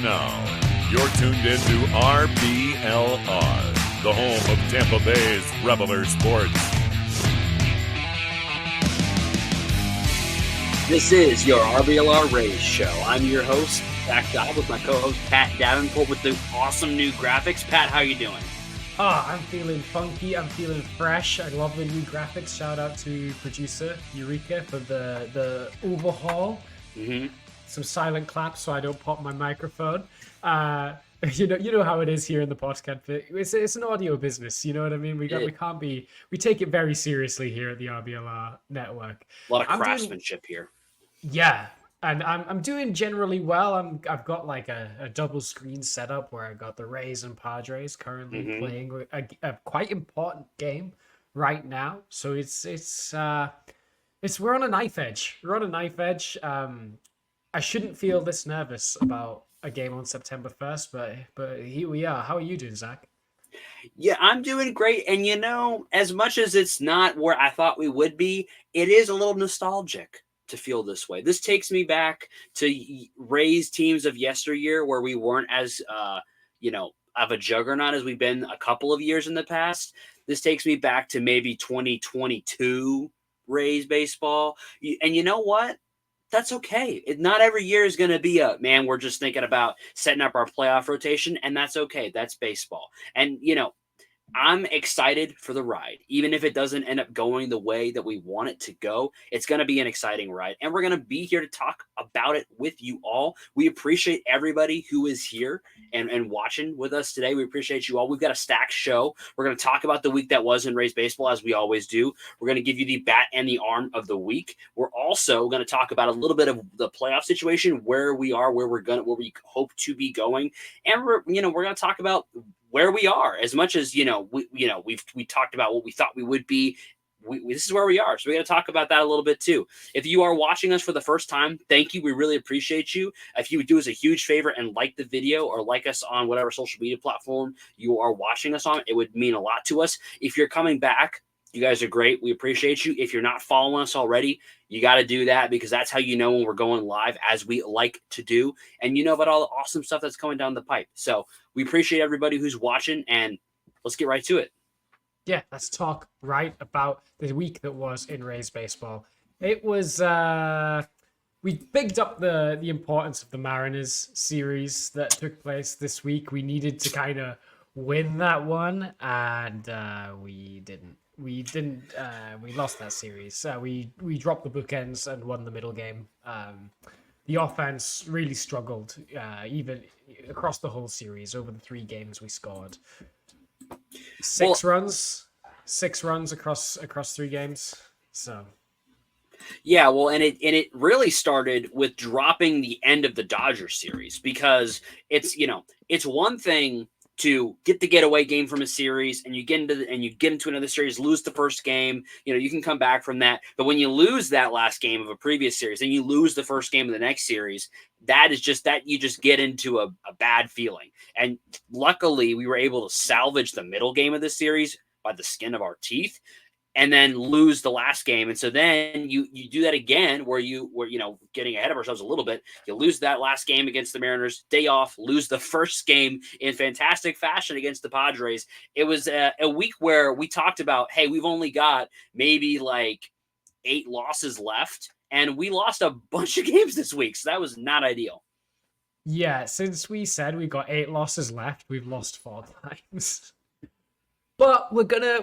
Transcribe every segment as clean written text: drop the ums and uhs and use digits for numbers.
Now, you're tuned into RBLR, the home of Tampa Bay's RBLR Sports. This is your RBLR Rays show. I'm your host, Zach Dobb, with my co-host, Pat Davenport, with the awesome new graphics. Pat, how you doing? I'm feeling funky. I'm feeling fresh. I love the new graphics. Shout out to producer Eureka for the overhaul. Mm-hmm. Some silent claps so I don't pop my microphone. You know how it is here in the podcast. It's an audio business. You know what I mean? We take it very seriously here at the RBLR network. A lot of craftsmanship here. Yeah. And I'm doing generally well. I've got like a double screen setup where I got the Rays and Padres currently playing a quite important game right now. So we're on a knife edge. We're on a knife edge. I shouldn't feel this nervous about a game on September 1st, but here we are. How are you doing, Zach? Yeah, I'm doing great. And you know, as much as it's not where I thought we would be, it is a little nostalgic to feel this way. This takes me back to Rays teams of yesteryear where we weren't as, of a juggernaut as we've been a couple of years in the past. This takes me back to maybe 2022 Rays baseball. And you know what? That's okay. Not every year is going to be we're just thinking about setting up our playoff rotation, and that's okay. That's baseball. And, I'm excited for the ride. Even if it doesn't end up going the way that we want it to go, it's going to be an exciting ride. And we're going to be here to talk about it with you all. We appreciate everybody who is here and watching with us today. We appreciate you all. We've got a stacked show. We're going to talk about the week that was in Rays baseball, as we always do. We're going to give you the bat and the arm of the week. We're also going to talk about a little bit of the playoff situation, where we are, where we hope to be going. And we're going to talk about where we are. As much as we talked about what we thought we would be, this is where we are. So we're going to talk about that a little bit too. If you are watching us for the first time, thank you. We really appreciate you. If you would do us a huge favor and like the video or like us on whatever social media platform you are watching us on, it would mean a lot to us. If you're coming back, you guys are great. We appreciate you. If you're not following us already, you got to do that, because that's how you know when we're going live, as we like to do. And you know about all the awesome stuff that's coming down the pipe. So we appreciate everybody who's watching, and let's get right to it. Yeah, let's talk right about the week that was in Rays baseball. It was, we picked up the importance of the Mariners series that took place this week. We needed to kind of win that one, and we didn't. We lost that series. We dropped the bookends and won the middle game. The offense really struggled, even across the whole series. Over the 3 games, we scored six runs across 3 games. So, yeah, well, and it really started with dropping the end of the Dodgers series, because it's one thing to get the getaway game from a series, and you get into another series, lose the first game, you can come back from that. But when you lose that last game of a previous series, and you lose the first game of the next series, that is just that you just get into a bad feeling. And luckily, we were able to salvage the middle game of the series by the skin of our teeth, and then lose the last game. And so then you do that again, where we're getting ahead of ourselves a little bit. You lose that last game against the Mariners, day off, lose the first game in fantastic fashion against the Padres. It was a week where we talked about, hey, we've only got maybe like 8 losses left, and we lost a bunch of games this week. So that was not ideal. Yeah, since we said we got 8 losses left, we've lost 4 times. But we're gonna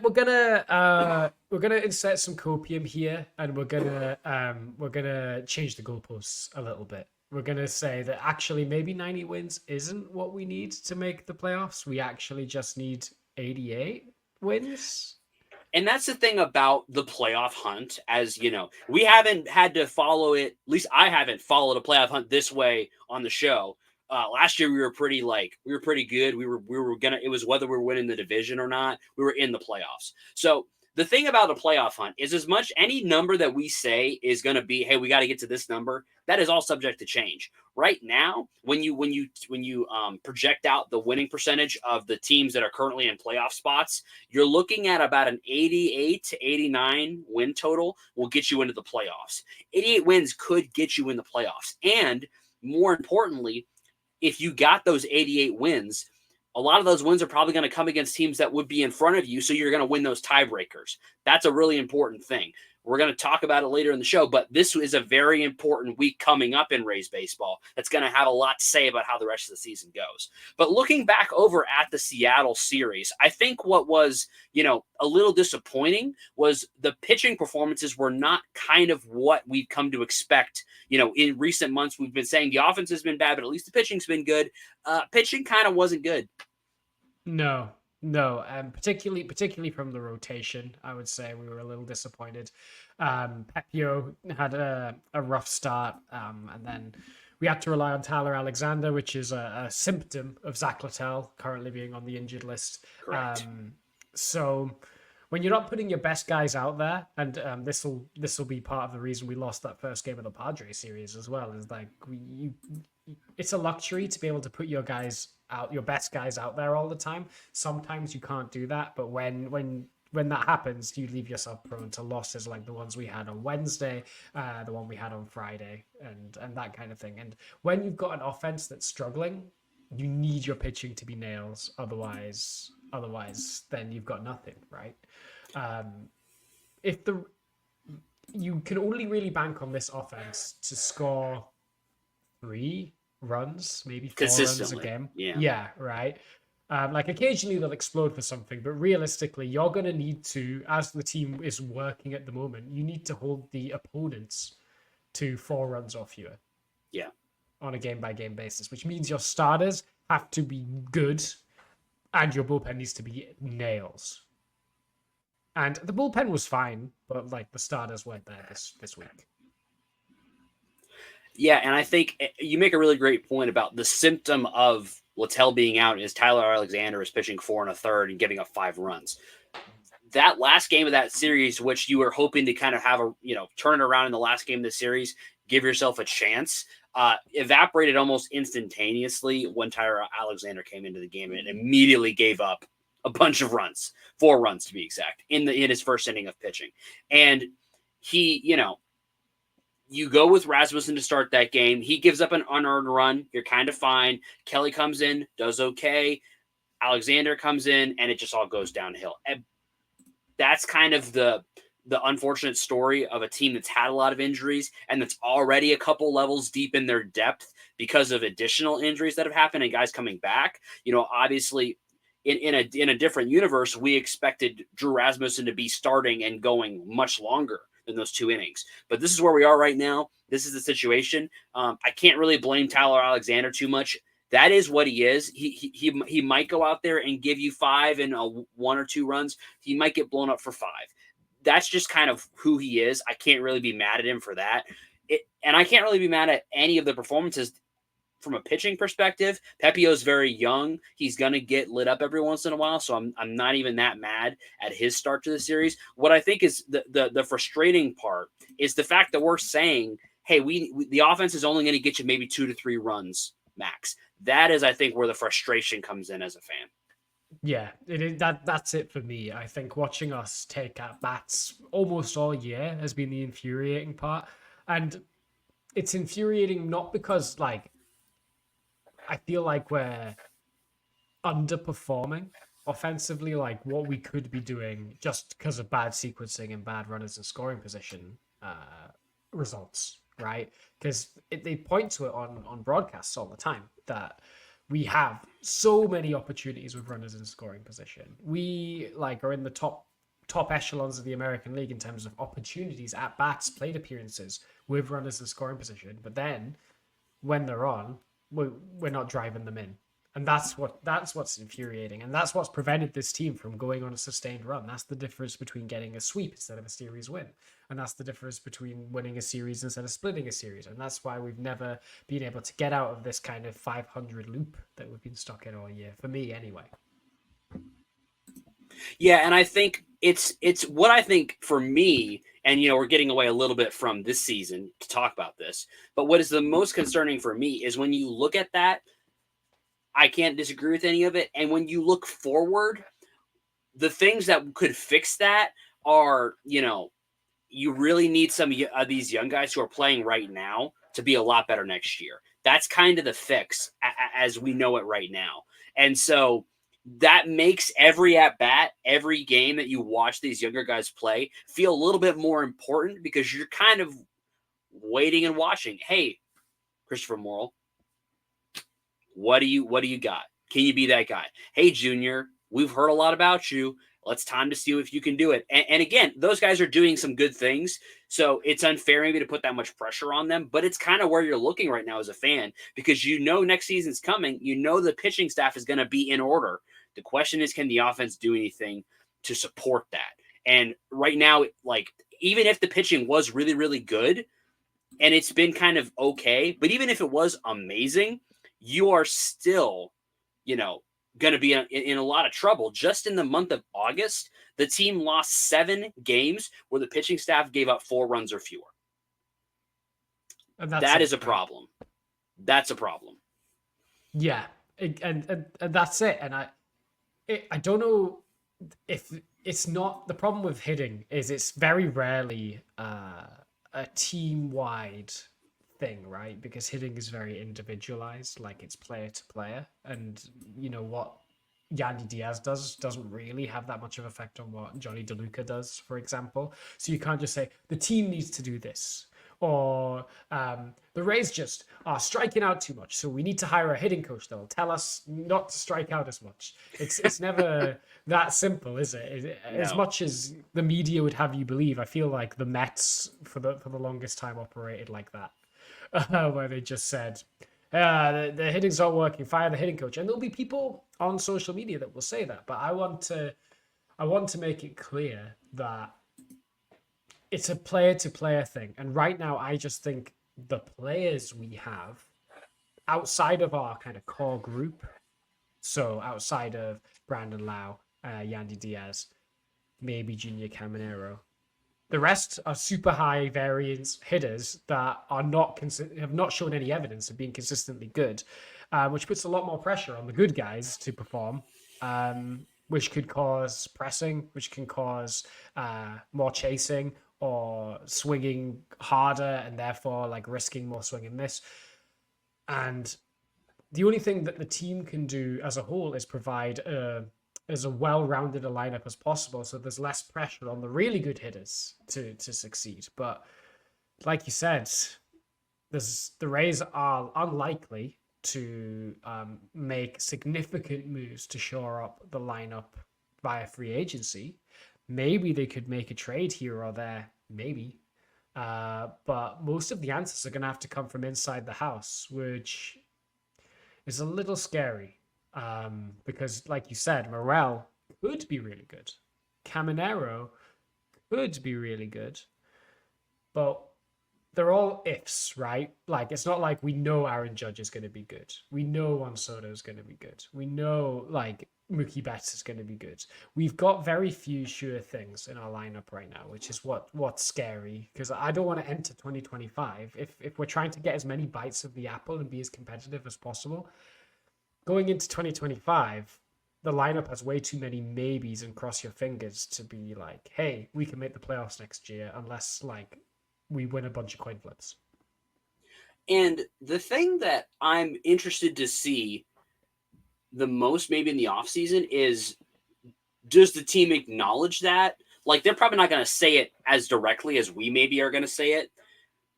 insert some copium here, and we're gonna change the goalposts a little bit. We're gonna say that actually maybe 90 wins isn't what we need to make the playoffs. We actually just need 88 wins. And that's the thing about the playoff hunt, as we haven't had to follow it. At least I haven't followed a playoff hunt this way on the show. Last year we were pretty good. It was whether we were winning the division or not, we were in the playoffs. So the thing about the playoff hunt is, as much any number that we say is going to be, hey, we got to get to this number, that is all subject to change. Right now, when you project out the winning percentage of the teams that are currently in playoff spots, you're looking at about an 88 to 89 win total will get you into the playoffs. 88 wins could get you in the playoffs. And more importantly, if you got those 88 wins, a lot of those wins are probably going to come against teams that would be in front of you, so you're going to win those tiebreakers. That's a really important thing. We're going to talk about it later in the show, but this is a very important week coming up in Rays baseball that's going to have a lot to say about how the rest of the season goes. But looking back over at the Seattle series, I think what was, a little disappointing was the pitching performances were not kind of what we've come to expect. In recent months, we've been saying the offense has been bad, but at least the pitching's been good. Pitching kind of wasn't good. No, particularly from the rotation, I would say we were a little disappointed. Pepio had a rough start, and then we had to rely on Tyler Alexander, which is a symptom of Zach Littell currently being on the injured list. Correct. So when you're not putting your best guys out there, and this will be part of the reason we lost that first game of the Padres series as well, is like it's a luxury to be able to put your best guys out there all the time. Sometimes you can't do that, but when that happens, you leave yourself prone to losses like the ones we had on Wednesday, the one we had on Friday, and that kind of thing. And when you've got an offense that's struggling, you need your pitching to be nails. Otherwise, then you've got nothing, right? You can only really bank on this offense to score 3 runs, maybe 4 runs a game. Yeah, right. Like occasionally they'll explode for something, but realistically, you're going to need to, as the team is working at the moment, you need to hold the opponents to 4 runs or fewer. Yeah. On a game-by-game basis, which means your starters have to be good and your bullpen needs to be nails. And the bullpen was fine, but like the starters weren't there this week. Yeah, and I think you make a really great point about the symptom of Littell being out is Tyler Alexander is pitching 4 1/3 and giving up 5 runs. That last game of that series, which you were hoping to kind of have turn it around in the last game of the series, give yourself a chance, evaporated almost instantaneously when Tyler Alexander came into the game and immediately gave up a bunch of runs, 4 runs to be exact, in his first inning of pitching. And he, you go with Rasmussen to start that game. He gives up an unearned run. You're kind of fine. Kelly comes in, does okay. Alexander comes in, and it just all goes downhill. And that's kind of the unfortunate story of a team that's had a lot of injuries and that's already a couple levels deep in their depth because of additional injuries that have happened and guys coming back. Obviously, in a different universe, we expected Drew Rasmussen to be starting and going much longer than those 2 innings. But this is where we are right now. This is the situation. I can't really blame Tyler Alexander too much. That is what he is. He might go out there and give you 5 and 1 or 2 runs. He might get blown up for 5. That's just kind of who he is. I can't really be mad at him for that. And I can't really be mad at any of the performances from a pitching perspective. Pepio's very young. He's going to get lit up every once in a while, so I'm not even that mad at his start to the series. What I think is the frustrating part is the fact that we're saying, hey, the offense is only going to get you maybe 2 to 3 runs max. That is, I think, where the frustration comes in as a fan. Yeah, it is. That's it for me. I think watching us take at bats almost all year has been the infuriating part. And it's infuriating not because, like, I feel like we're underperforming offensively, like what we could be doing just because of bad sequencing and bad runners in scoring position results, right? Because they point to it on broadcasts all the time that we have so many opportunities with runners in scoring position. We are in the top echelons of the American League in terms of opportunities, at bats, plate appearances with runners in scoring position. But then when they're on, we're not driving them in. And that's what's infuriating. And that's what's prevented this team from going on a sustained run. That's the difference between getting a sweep instead of a series win. And that's the difference between winning a series instead of splitting a series. And that's why we've never been able to get out of this kind of 500 loop that we've been stuck in all year. For me, anyway. Yeah, and I think it's what I think for me, and we're getting away a little bit from this season to talk about this, but what is the most concerning for me is when you look at that, I can't disagree with any of it. And when you look forward, the things that could fix that are, you really need some of these young guys who are playing right now to be a lot better next year. That's kind of the fix as we know it right now. And so that makes every at-bat, every game that you watch these younger guys play feel a little bit more important because you're kind of waiting and watching. Hey, Christopher Morrill, what do you got? Can you be that guy? Hey, Junior, we've heard a lot about you. It's time to see if you can do it. And again, those guys are doing some good things. So it's unfair maybe to put that much pressure on them, but it's kind of where you're looking right now as a fan because next season's coming. The pitching staff is going to be in order. The question is, can the offense do anything to support that? And right now, like, even if the pitching was really, really good and it's been kind of okay, but even if it was amazing, you are still, going to be in a lot of trouble. Just in the month of August, the team lost 7 games where the pitching staff gave up 4 runs or fewer. That is a problem. That's a problem. Yeah, and that's it. And I don't know if it's not the problem with hitting is it's very rarely a team-wide thing, right? Because hitting is very individualized, like it's player to player, and what Yandy Diaz doesn't really have that much of effect on what Johnny DeLuca does, for example. So you can't just say the team needs to do this, or the Rays just are striking out too much, so we need to hire a hitting coach that'll tell us not to strike out as much. It's never that simple, is it? No. As much as the media would have you believe, I feel like the Mets for the longest time operated like that. Where they just said, the hitting's not working, fire the hitting coach. And there'll be people on social media that will say that. But I want to make it clear that it's a player-to-player thing. And right now, I just think the players we have, outside of our kind of core group, so outside of Brandon Lowe, Yandy Diaz, maybe Junior Caminero, the rest are super high variance hitters that are have not shown any evidence of being consistently good, which puts a lot more pressure on the good guys to perform, which could cause pressing, which can cause more chasing or swinging harder and therefore like risking more swing and miss. And the only thing that the team can do as a whole is provide as a well-rounded a lineup as possible, so there's less pressure on the really good hitters to succeed. But like you said, the Rays are unlikely to make significant moves to shore up the lineup via free agency. Maybe they could make a trade here or there, maybe. But most of the answers are going to have to come from inside the house, which is a little scary. Because, like you said, Morel could be really good. Caminero could be really good. But they're all ifs, right? Like, it's not like we know Aaron Judge is going to be good. We know Juan Soto is going to be good. We know, like, Mookie Betts is going to be good. We've got very few sure things in our lineup right now, which is what's scary. Because I don't want to enter 2025. If we're trying to get as many bites of the apple and be as competitive as possible, going into 2025, the lineup has way too many maybes and cross your fingers to be like, hey, we can make the playoffs next year unless like we win a bunch of coin flips. And the thing that I'm interested to see the most maybe in the offseason is, does the team acknowledge that? Like, they're probably not going to say it as directly as we maybe are going to say it,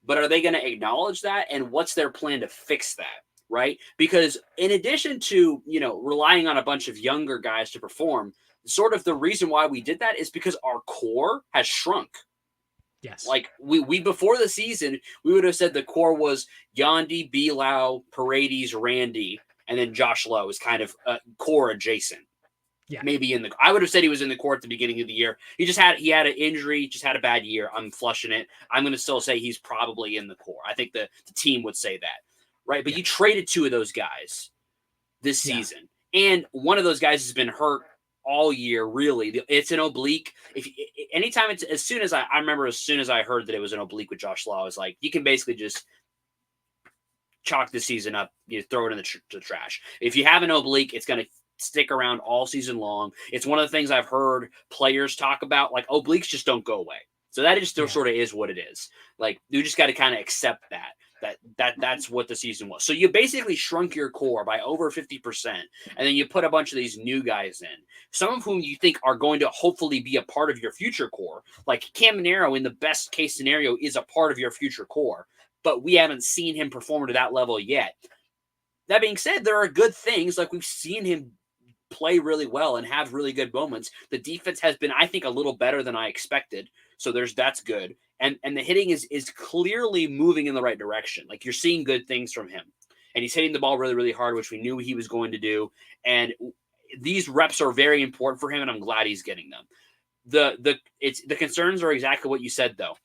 but are they going to acknowledge that? And what's their plan to fix that? Right? Because in addition to, relying on a bunch of younger guys to perform, sort of the reason why we did that is because our core has shrunk. Yes. Like we before the season, we would have said the core was Yandy, Lowe, Paredes, Randy, and then Josh Lowe is kind of core adjacent. Yeah. Maybe I would have said he was in the core at the beginning of the year. He had an injury, just had a bad year. I'm flushing it. I'm going to still say he's probably in the core. I think the team would say that. Right, but you traded 2 of those guys this season, and one of those guys has been hurt all year. Really, it's an oblique. Anytime it's as soon as I remember, as soon as I heard that it was an oblique with Josh Law, I was like, you can basically just chalk the season up, throw it in the trash. If you have an oblique, it's going to stick around all season long. It's one of the things I've heard players talk about. Like, obliques just don't go away. So that just sort of is what it is. Like, you just got to kind of accept that. That's what the season was. So you basically shrunk your core by over 50%, and then you put a bunch of these new guys in, some of whom you think are going to hopefully be a part of your future core. Like Caminero, in the best case scenario, is a part of your future core, but we haven't seen him perform to that level yet. That being said, there are good things. Like we've seen him play really well and have really good moments. The defense has been, I think, a little better than I expected. So that's good. And the hitting is clearly moving in the right direction. Like you're seeing good things from him. And he's hitting the ball really, really hard, which we knew he was going to do. And these reps are very important for him, and I'm glad he's getting them. The concerns are exactly what you said, though.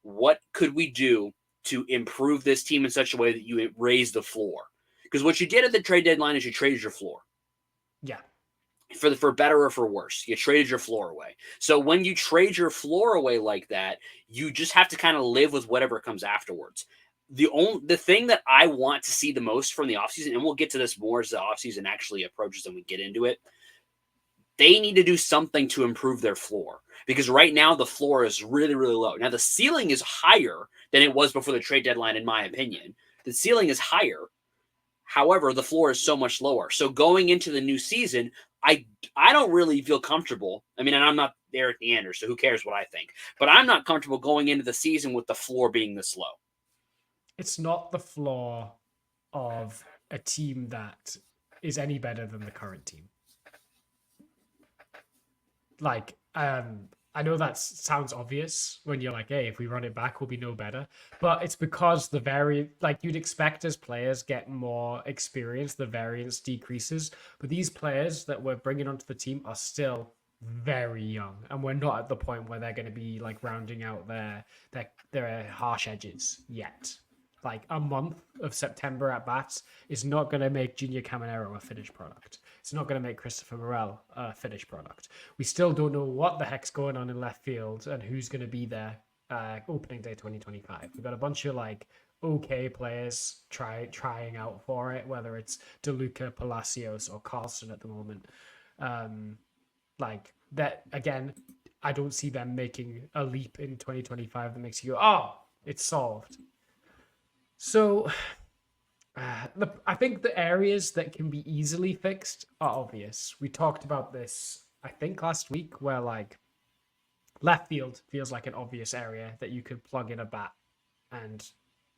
What could we do to improve this team in such a way that you raise the floor? Because what you did at the trade deadline is you traded your floor. Yeah. For better or for worse, you traded your floor away. So when you trade your floor away like that, you just have to kind of live with whatever comes afterwards. The thing that I want to see the most from the offseason, and we'll get to this more as the offseason actually approaches and we get into it, they need to do something to improve their floor. Because right now the floor is really, really low. Now the ceiling is higher than it was before the trade deadline, in my opinion. The ceiling is higher. However, the floor is so much lower. So going into the new season, I don't really feel comfortable. I mean, and I'm not Eric Neander, so who cares what I think? But I'm not comfortable going into the season with the floor being this low. It's not the floor of a team that is any better than the current team. Like, I know that sounds obvious when you're like, hey, if we run it back, we'll be no better. But it's because you'd expect as players get more experience, the variance decreases. But these players that we're bringing onto the team are still very young. And we're not at the point where they're going to be like rounding out their harsh edges yet. Like a month of September at bats is not going to make Junior Caminero a finished product. It's not going to make Christopher Morel a finished product. We still don't know what the heck's going on in left field and who's going to be there opening day 2025. We've got a bunch of like okay players trying out for it, whether it's DeLuca, Palacios, or Carlson at the moment. Like that again, I don't see them making a leap in 2025 that makes you go, oh, it's solved. So I think the areas that can be easily fixed are obvious. We talked about this, I think, last week, where like left field feels like an obvious area that you could plug in a bat and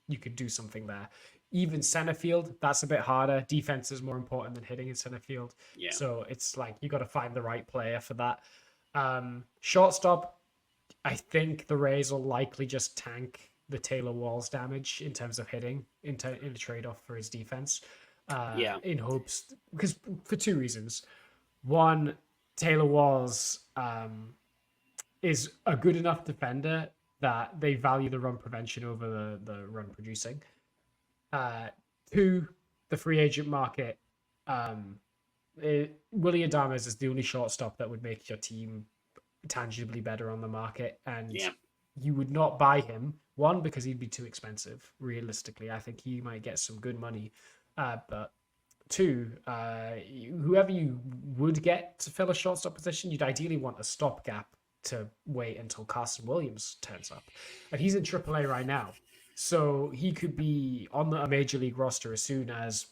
you could do something there. Even center field, that's a bit harder. Defense is more important than hitting in center field. Yeah. So it's like you got to find the right player for that. Shortstop, I think the Rays will likely just tank the Taylor Walls damage in terms of hitting in a trade-off for his defense. In hopes, because for two reasons. One, Taylor Walls is a good enough defender that they value the run prevention over the run producing. Two, the free agent market. Willy Adames is the only shortstop that would make your team tangibly better on the market, and you would not buy him. One, because he'd be too expensive. Realistically, I think he might get some good money. But two, whoever you would get to fill a shortstop position, you'd ideally want a stopgap to wait until Carson Williams turns up. And he's in AAA right now. So he could be on a major league roster as soon as,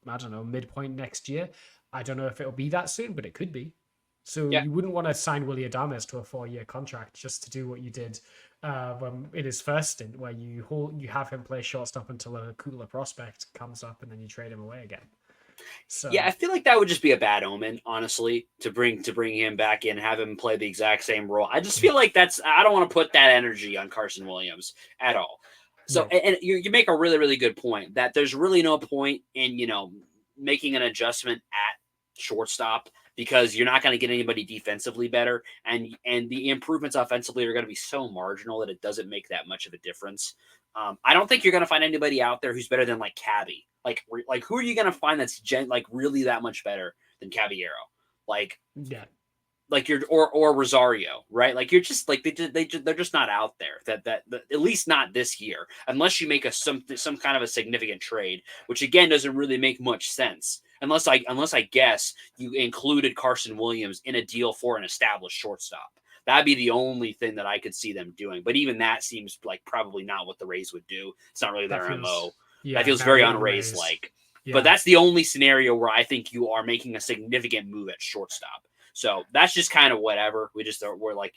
I don't know, midpoint next year. I don't know if it'll be that soon, but it could be. So you wouldn't want to sign Willy Adames to a 4-year contract just to do what you did in his first stint, where you have him play shortstop until a cooler prospect comes up and then you trade him away again. So I feel like that would just be a bad omen, honestly, to bring him back in, have him play the exact same role. I just feel like I don't want to put that energy on Carson Williams at all. So, and you make a really, really good point that there's really no point in, making an adjustment at shortstop, because you're not going to get anybody defensively better, and the improvements offensively are going to be so marginal that it doesn't make that much of a difference. I don't think you're going to find anybody out there who's better than like Cabby. Like who are you going to find that's really that much better than Caballero? Like you're or Rosario, right? Like you're just like they're just not out there. That at least not this year, unless you make some kind of a significant trade, which again doesn't really make much sense. Unless I guess you included Carson Williams in a deal for an established shortstop. That'd be the only thing that I could see them doing. But even that seems like probably not what the Rays would do. It's not really their MO. That feels very un-Rays like. Yeah. But that's the only scenario where I think you are making a significant move at shortstop. So that's just kind of whatever. We're like,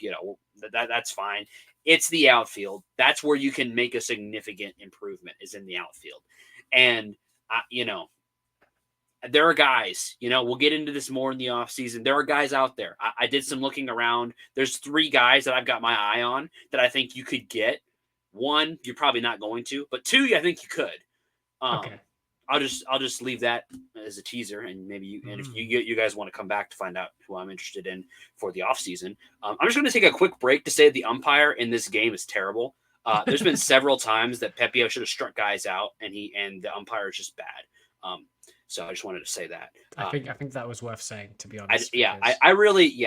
that's fine. It's the outfield. That's where you can make a significant improvement is in the outfield. And, there are guys, we'll get into this more in the offseason. There are guys out there. I did some looking around. There's 3 guys that I've got my eye on that I think you could get. 1, you're probably not going to, but 2, I think you could. Okay. I'll just leave that as a teaser, and maybe if you guys want to come back to find out who I'm interested in for the offseason. I'm just going to take a quick break to say the umpire in this game is terrible. There's been several times that Pepio should have struck guys out, and the umpire is just bad. So I just wanted to say that. I think that was worth saying, to be honest. I really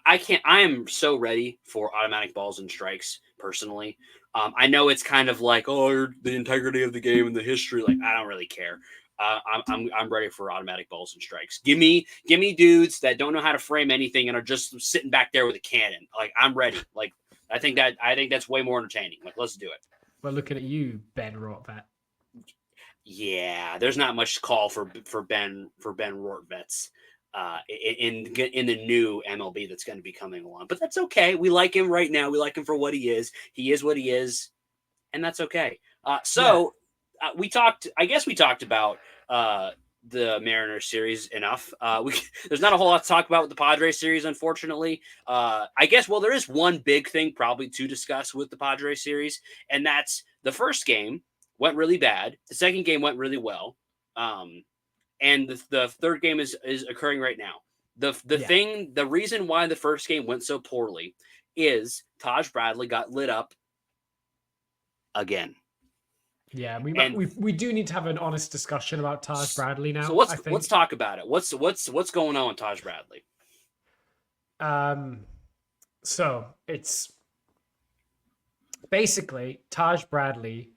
I can't. I am so ready for automatic balls and strikes personally. I know it's kind of like, the integrity of the game and the history. Like, I don't really care. I'm ready for automatic balls and strikes. Give me dudes that don't know how to frame anything and are just sitting back there with a cannon. Like, I'm ready. Like, I think that's way more entertaining. Like, let's do it. Well, looking at you, Ben Rortvet. Yeah, there's not much call for Ben Rortvets in the new MLB that's going to be coming along, but that's okay. We like him right now. We like him for what he is. He is what he is, and that's okay. We talked. I guess we talked about the Mariners series enough. There's not a whole lot to talk about with the Padres series, unfortunately. I guess there is one big thing probably to discuss with the Padres series, and that's the first game went really bad. The second game went really well. And the third game is occurring right now. The reason why the first game went so poorly is Taj Bradley got lit up again. Yeah, we do need to have an honest discussion about Taj Bradley now. So let's talk about it. What's going on with Taj Bradley? So it's basically Taj Bradley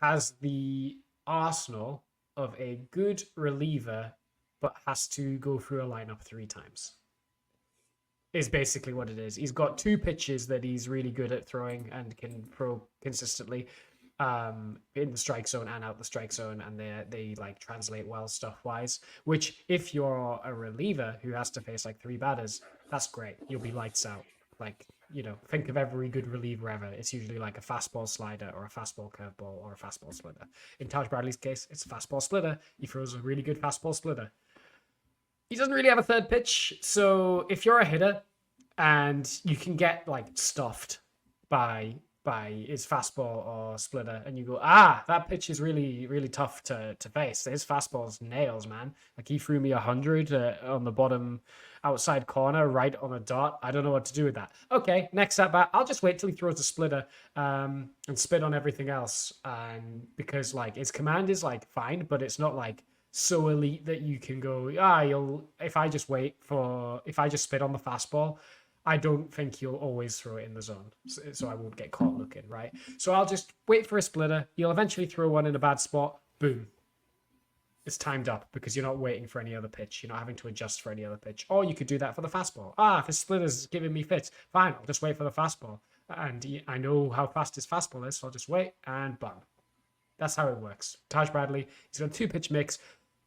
has the arsenal of a good reliever, but has to go through a lineup 3 times. Is basically what it is. He's got 2 pitches that he's really good at throwing and can throw consistently in the strike zone and out the strike zone, and they like translate well stuff wise. Which, if you're a reliever who has to face like 3 batters, that's great. You'll be lights out. Like, think of every good reliever ever. It's usually like a fastball slider or a fastball curveball or a fastball splitter. In Taj Bradley's case, it's a fastball splitter. He throws a really good fastball splitter. He doesn't really have a third pitch, so if you're a hitter and you can get like stuffed by his fastball or splitter, and you go, that pitch is really, really tough to face. His fastball's nails, man. Like, he threw me 100 on the bottom outside corner, right on a dot. I don't know what to do with that. Okay, next at bat, I'll just wait till he throws the splitter and spit on everything else. Because like his command is like fine, but it's not like so elite that you can go, if I just spit on the fastball, I don't think you'll always throw it in the zone, so I won't get caught looking, right? So I'll just wait for a splitter. You'll eventually throw one in a bad spot. Boom. It's timed up because you're not waiting for any other pitch. You're not having to adjust for any other pitch. Or you could do that for the fastball. If his splitter's giving me fits, fine, I'll just wait for the fastball. And I know how fast his fastball is, so I'll just wait and bam. That's how it works. Taj Bradley, he's got a 2-pitch mix.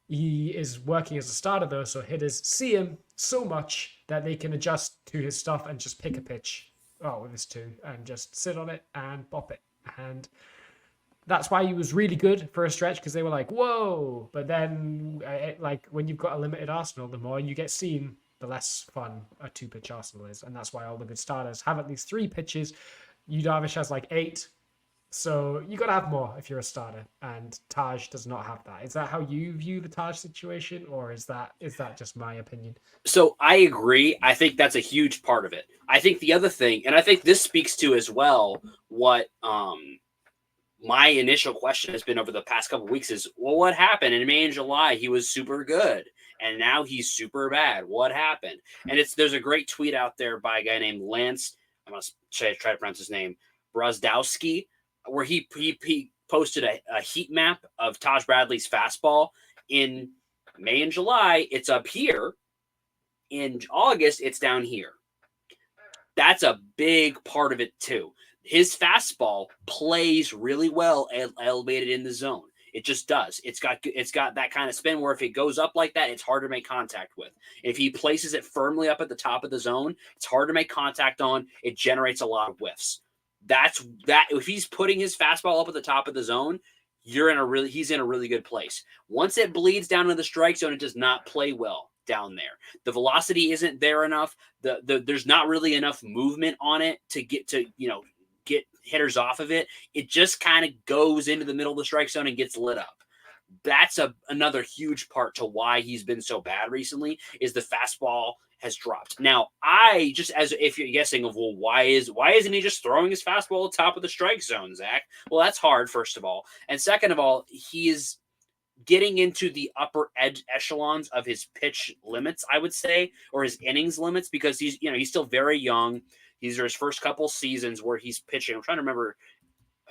He is working as a starter, though, so hitters see him so much that they can adjust to his stuff and just pick a pitch with his 2 and just sit on it and bop it. And that's why he was really good for a stretch, because they were like, whoa. But then, when you've got a limited arsenal, the more you get seen, the less fun a 2-pitch arsenal is. And that's why all the good starters have at least 3 pitches. Yu Darvish has like 8. So you got to have more if you're a starter, and Taj does not have that. Is that how you view the Taj situation, or is that just my opinion? So I agree. I think that's a huge part of it. I think the other thing, and I think this speaks to as well what my initial question has been over the past couple of weeks is, well, what happened in May and July? He was super good, and now he's super bad. What happened? And there's a great tweet out there by a guy named Lance. I'm going to try to pronounce his name, Brozdowski, where he posted a heat map of Taj Bradley's fastball. In May and July, it's up here. In August, it's down here. That's a big part of it too. His fastball plays really well elevated in the zone. It just does. It's got that kind of spin where if it goes up like that, it's hard to make contact with. If he places it firmly up at the top of the zone, it's hard to make contact on. It generates a lot of whiffs. That's that. If he's putting his fastball up at the top of the zone, he's in a really good place. Once it bleeds down into the strike zone, it does not play well down there. The velocity isn't there enough. There's not really enough movement on it to get hitters off of it. It just kind of goes into the middle of the strike zone and gets lit up. That's another huge part to why he's been so bad recently is the fastball has dropped. Now, as if you're guessing of, well, why isn't he just throwing his fastball at the top of the strike zone, Zach? Well, that's hard, first of all. And second of all, he is getting into the upper echelons of his pitch limits, I would say, or his innings limits, because he's still very young. These are his first couple seasons where he's pitching. I'm trying to remember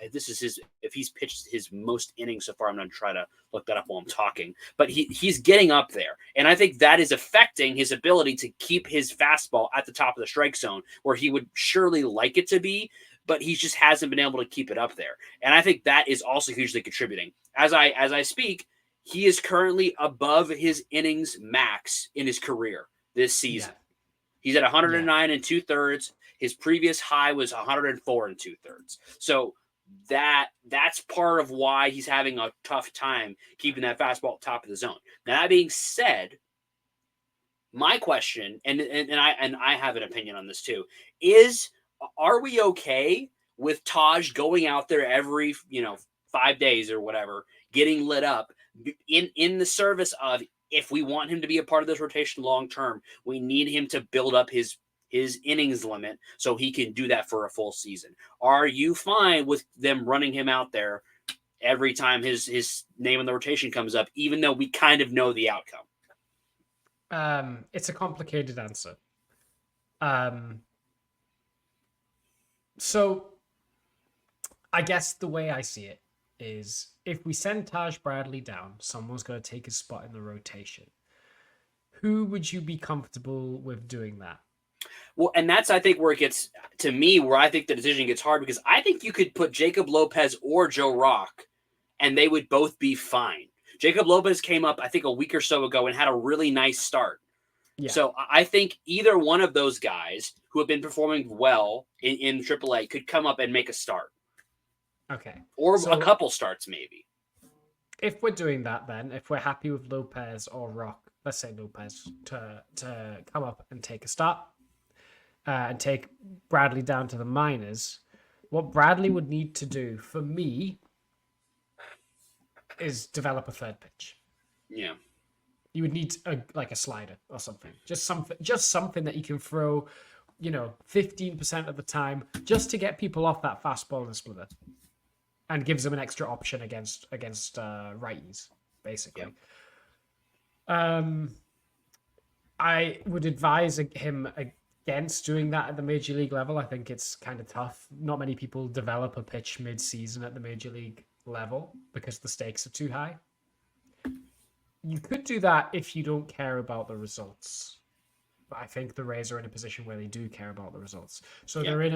if he's pitched his most innings so far. I'm going to try to look that up while I'm talking, but he's getting up there. And I think that is affecting his ability to keep his fastball at the top of the strike zone where he would surely like it to be, but he just hasn't been able to keep it up there. And I think that is also hugely contributing. As I speak, he is currently above his innings max in his career this season. Yeah. He's at 109 and 2/3. His previous high was 104 and 2/3. So that's part of why he's having a tough time keeping that fastball at the top of the zone. Now, that being said, my question, and I have an opinion on this too, are we okay with Taj going out there every 5 days or whatever, getting lit up in the service of, if we want him to be a part of this rotation long term, we need him to build up his innings limit so he can do that for a full season? Are you fine with them running him out there every time his name in the rotation comes up, even though we kind of know the outcome? It's a complicated answer. So I guess the way I see it is, if we send Taj Bradley down, someone's going to take his spot in the rotation. Who would you be comfortable with doing that? Well, and that's, I think, where it gets, to me, where I think the decision gets hard, because I think you could put Jacob Lopez or Joe Rock, and they would both be fine. Jacob Lopez came up, I think, a week or so ago and had a really nice start. Yeah. So I think either one of those guys who have been performing well in AAA could come up and make a start. Okay. Or a couple starts, maybe. If we're doing that, then, if we're happy with Lopez or Rock, let's say Lopez, to come up and take a start, and take Bradley down to the minors, what Bradley would need to do, for me, is develop a third pitch. Yeah. You would need a slider or something. Just something that you can throw, 15% of the time, just to get people off that fastball and splitter, and gives them an extra option against righties, basically. Yeah. I would advise him against doing that at the major league level. I think it's kind of tough. Not many people develop a pitch mid-season at the major league level because the stakes are too high. You could do that if you don't care about the results. But I think the Rays are in a position where they do care about the results. So they're in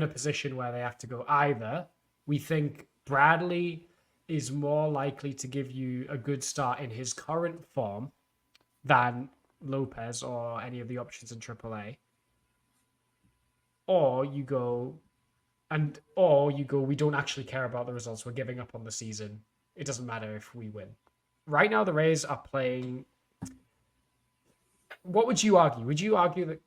a position where they have to go, either we think Bradley is more likely to give you a good start in his current form than Lopez or any of the options in AAA, or you go, we don't actually care about the results. We're giving up on the season. It doesn't matter if we win. Right now, the Rays are playing. What would you argue? Would you argue that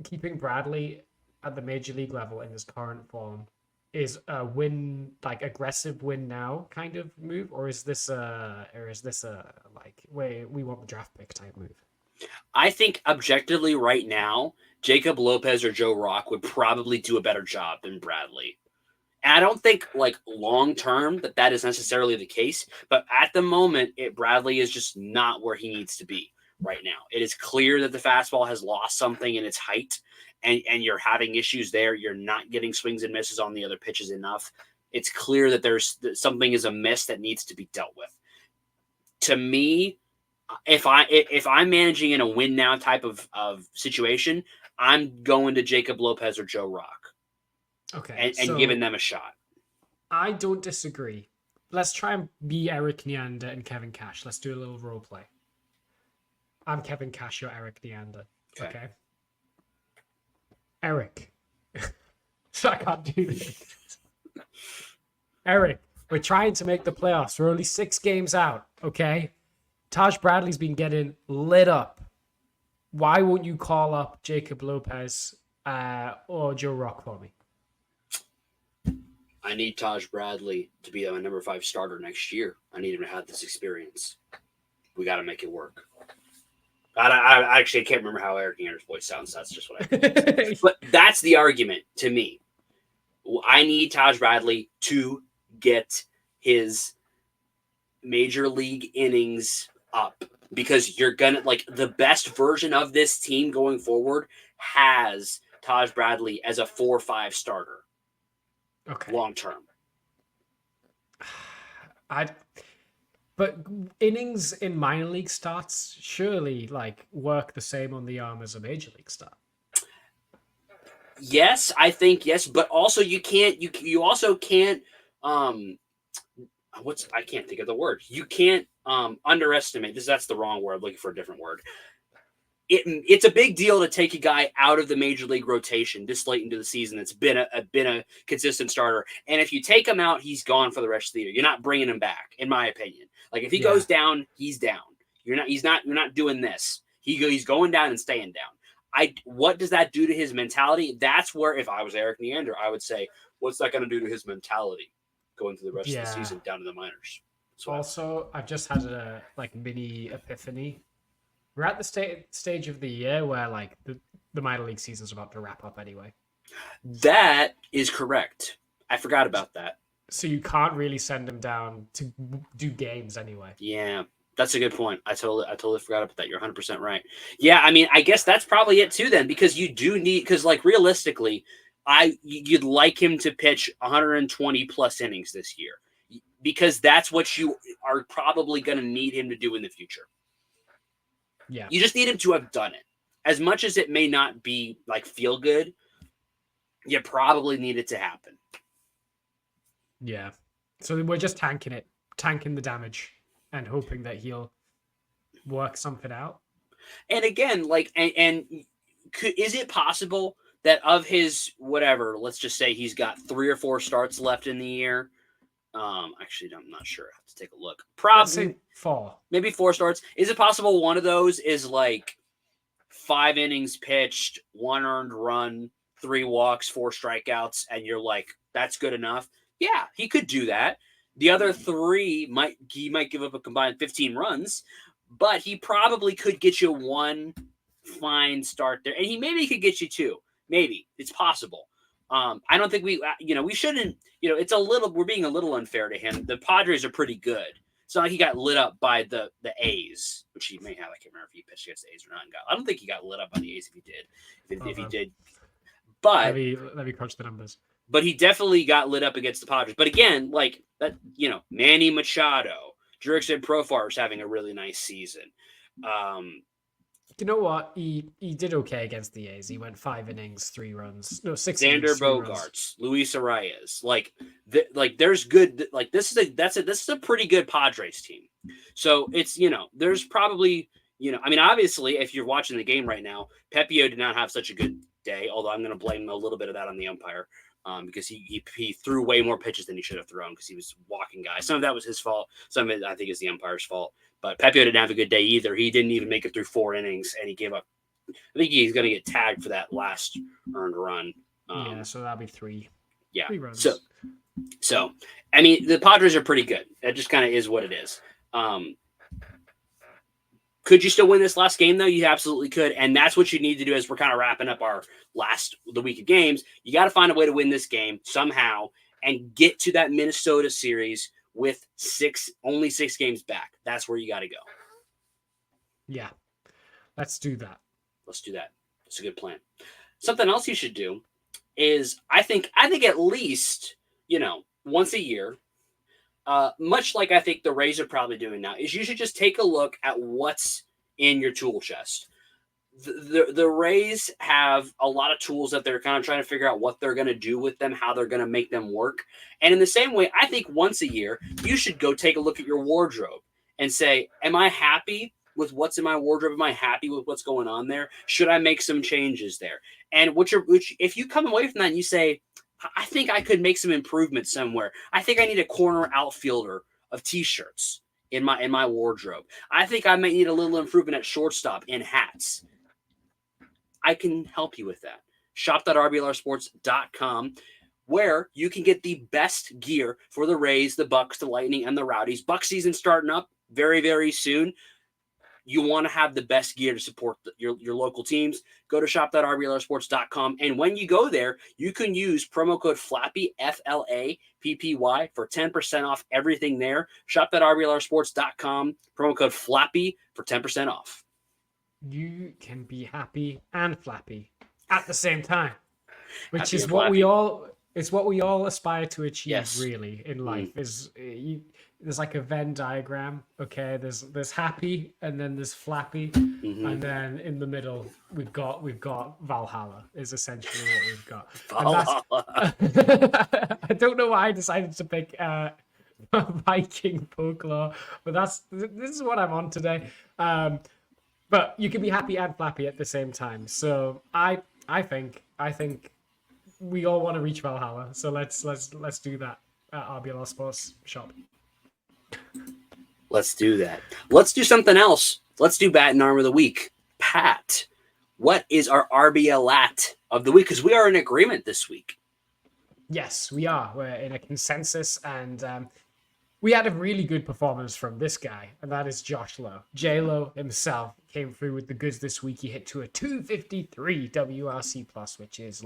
keeping Bradley at the major league level in his current form is a win, like aggressive win now kind of move, or is this a like we want the draft pick type move? I think objectively right now, Jacob Lopez or Joe Rock would probably do a better job than Bradley. And I don't think long term that is necessarily the case, but at the moment, Bradley is just not where he needs to be right now. It is clear that the fastball has lost something in its height, and you're having issues there. You're not getting swings and misses on the other pitches enough. It's clear that something is amiss that needs to be dealt with. To me, if I'm managing in a win now type of situation, I'm going to Jacob Lopez or Joe Rock. Okay. And giving them a shot. I don't disagree. Let's try and be Eric Neander and Kevin Cash. Let's do a little role play. I'm Kevin Cash, you're Eric Neander. Okay. Eric. So I can't do this. Eric, we're trying to make the playoffs. We're only 6 games out, okay? Taj Bradley's been getting lit up. Why won't you call up Jacob Lopez or Joe Rock for me? I need Taj Bradley to be a number 5 starter next year. I need him to have this experience. We got to make it work. I actually can't remember how Eric Neander's voice sounds. That's just what I think. But that's the argument to me. I need Taj Bradley to get his major league innings up, because you're gonna the best version of this team going forward has Taj Bradley as a 4-5 starter. Okay. Long term. But innings in minor league starts surely work the same on the arm as a major league start. Yes, I think yes, but also you also can't I can't think of the word. You can't underestimate this. That's the wrong word. I'm looking for a different word. It's a big deal to take a guy out of the major league rotation this late into the season that's been a consistent starter. And if you take him out, he's gone for the rest of the year. You're not bringing him back, in my opinion. If he goes down, he's down. You're not doing this. He's going down and staying down. What does that do to his mentality? That's where, if I was Eric Neander, I would say, what's that going to do to his mentality going through the rest of the season down to the minors? So also, I've just had a mini epiphany. We're at the stage of the year where the minor league season's about to wrap up anyway. That is correct. I forgot about that. So you can't really send him down to do games anyway. Yeah, that's a good point. I totally forgot about that. You're 100% right. Yeah, I mean, I guess that's probably it too then, because you do need, because realistically, you'd like him to pitch 120 plus innings this year, because that's what you are probably going to need him to do in the future. Yeah. You just need him to have done it. As much as it may not be feel good, you probably need it to happen. Yeah. So we're just tanking the damage and hoping that he'll work something out. And again, is it possible that of his whatever, let's just say he's got 3 or 4 starts left in the year? Actually, I'm not sure. I have to take a look. Probably 4. Maybe 4 starts. Is it possible one of those is 5 innings pitched, 1 earned run, 3 walks, 4 strikeouts, and you're that's good enough? Yeah, he could do that. The other 3 might give up a combined 15 runs, but he probably could get you 1 fine start there, and he maybe could get you 2. Maybe it's possible. I don't think we shouldn't, it's we're being a little unfair to him. The Padres are pretty good. It's not like he got lit up by the A's, which he may have. I can't remember if he pitched against the A's or not. I don't think he got lit up by the A's if he did. If he did. But let me crunch the numbers. But he definitely got lit up against the Padres. But again, that, Manny Machado, Jurickson Profar is having a really nice season. You know what? He did okay against the A's. He went 5 innings, 3 runs. No, 6 Xander innings, 3 Bogaerts, runs. Luis Arias. There's good. This is a pretty good Padres team. So it's, there's probably, I mean, obviously, if you're watching the game right now, Pepio did not have such a good day. Although I'm going to blame a little bit of that on the umpire, because he threw way more pitches than he should have thrown because he was walking guys. Some of that was his fault. Some of it, I think, is the umpire's fault. But Pepio didn't have a good day either. He didn't even make it through 4 innings, and he gave up. I think he's going to get tagged for that last earned run. So that'll be 3. Yeah. 3 runs. So I mean, the Padres are pretty good. That just kind of is what it is. Could you still win this last game, though? You absolutely could. And that's what you need to do as we're kind of wrapping up the week of games. You got to find a way to win this game somehow and get to that Minnesota series with only 6 games back. That's where you got to go. Yeah. Let's do that. It's a good plan. Something else you should do is, I think at least, once a year, much like I think the Rays are probably doing now, is you should just take a look at what's in your tool chest. the Rays have a lot of tools that they're kind of trying to figure out what they're going to do with them, how they're going to make them work. And in the same way, I think once a year, you should go take a look at your wardrobe and say, am I happy with what's in my wardrobe? Am I happy with what's going on there? Should I make some changes there? And which if you come away from that and you say, I think I could make some improvements somewhere. I think I need a corner outfielder of T-shirts in my wardrobe. I think I might need a little improvement at shortstop in hats. I can help you with that. Shop.rblrsports.com, where you can get the best gear for the Rays, the Bucks, the Lightning, and the Rowdies. Buck season starting up very, very soon. You want to have the best gear to support your local teams. Go to shop.rblrsports.com. And when you go there, you can use promo code FLAPPY, FLAPPY, for 10% off everything there. Shop.rblrsports.com, promo code FLAPPY for 10% off. You can be happy and flappy at the same time, which Happy is and what flappy. we all it's what we all aspire to achieve. Yes. Really in life is there's like a Venn diagram. Okay, there's happy, and then there's flappy, and then in the middle we've got Valhalla is essentially what we've got. Valhalla. I don't know why I decided to pick Viking folklore, but this is what I'm on today. But you can be happy and flappy at the same time. So I think we all want to reach Valhalla. So let's do that at RBLR Sports shop. Let's do that. Let's do something else. Let's do Bat and Arm of the Week. Pat, what is our RBLat of the week? Because we are in agreement this week. Yes, we are. We're in a consensus, and we had a really good performance from this guy, and that is Josh Lowe. J-Lo himself came through with the goods this week. He hit to a 253 WRC plus, which is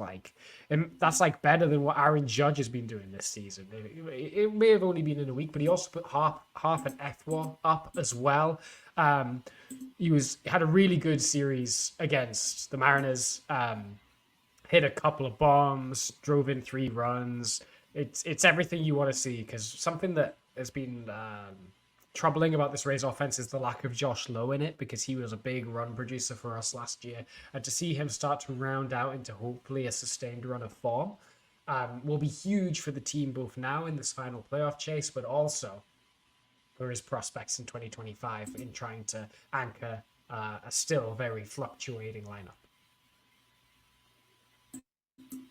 that's better than what Aaron Judge has been doing this season. It may have only been in a week, but he also put half an F-WAR up as well. He had a really good series against the Mariners. Hit a couple of bombs, drove in 3 runs. It's everything you want to see, because something that has been troubling about this Rays offense is the lack of Josh Lowe in it, because he was a big run producer for us last year. And to see him start to round out into hopefully a sustained run of form will be huge for the team, both now in this final playoff chase, but also for his prospects in 2025 in trying to anchor a still very fluctuating lineup.